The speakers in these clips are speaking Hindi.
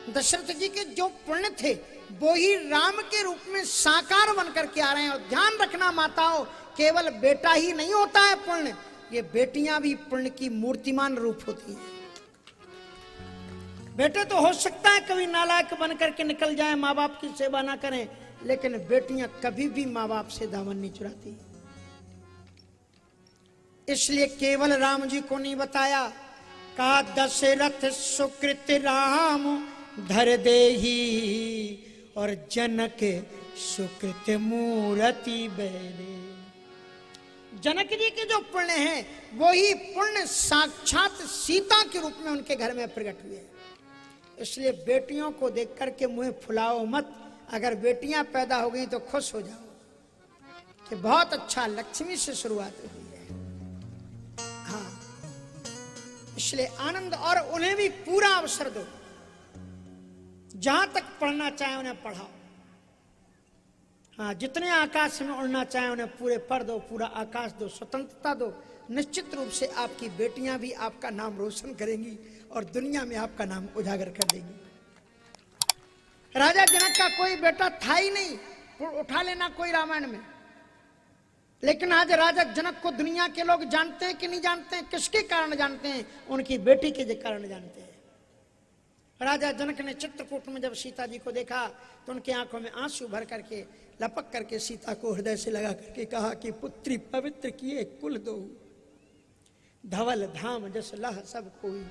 दशरथ जी के जो पुण्य थे वो ही राम के रूप में साकार बनकर के आ रहे हैं। और ध्यान रखना माताओं, केवल बेटा ही नहीं होता है पुण्य, ये बेटियां भी पुण्य की मूर्तिमान रूप होती हैं। बेटे तो हो सकता है कभी नालायक बनकर के निकल जाएं, माँ बाप की सेवा ना करें, लेकिन बेटियां कभी भी माँ बाप से दामन नहीं चुराती। इसलिए केवल राम जी को नहीं बताया, कहा दशरथ सुकृत राम धर देही और जनक सुकृत मूर्ति बैरे। जनक जी के जो पुण्य हैं वही पुण्य साक्षात सीता के रूप में उनके घर में प्रकट हुए। इसलिए बेटियों को देख करके मुंह फुलाओ मत। अगर बेटियां पैदा हो गई तो खुश हो जाओ कि बहुत अच्छा, लक्ष्मी से शुरुआत हुई है। हाँ, इसलिए आनंद, और उन्हें भी पूरा अवसर दो, जहां तक पढ़ना चाहे उन्हें पढ़ाओ। हाँ, जितने आकाश में उड़ना चाहे उन्हें पूरे पर दो, पूरा आकाश दो, स्वतंत्रता दो। निश्चित रूप से आपकी बेटियां भी आपका नाम रोशन करेंगी और दुनिया में आपका नाम उजागर कर देंगी। राजा जनक का कोई बेटा था ही नहीं, उठा लेना कोई रामायण में, लेकिन आज राजा जनक को दुनिया के लोग जानते हैं कि नहीं जानते हैं? किसके कारण जानते हैं? उनकी बेटी के कारण जानते हैं। राजा जनक ने चित्रकूट में जब सीता जी को देखा तो उनकी आंखों में आंसू भर करके लपक करके सीता को हृदय से लगा करके कहा कि पुत्री पवित्र किए कुल दो, धवल धाम जस लह सब कोई।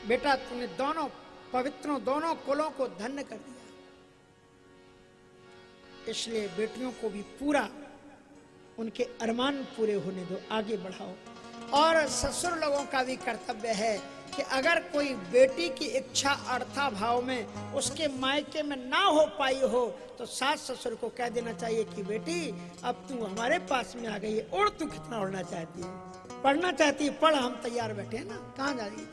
बेटा तूने दोनों पवित्रों, दोनों कुलों को धन्य कर दिया। इसलिए बेटियों को भी पूरा उनके अरमान पूरे होने दो, आगे बढ़ाओ। और ससुर लोगों का भी कर्तव्य है कि अगर कोई बेटी की इच्छा अर्था भाव में उसके मायके में ना हो पाई हो तो सास ससुर को कह देना चाहिए कि बेटी अब तू हमारे पास में आ गई है, उड़, तू कितना उड़ना चाहती है, पढ़ना चाहती है पढ़, हम तैयार बैठे हैं ना, कहाँ जा रही है।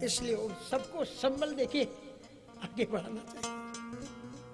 इसलिए सबको संबल देके आगे बढ़ाना चाहिए।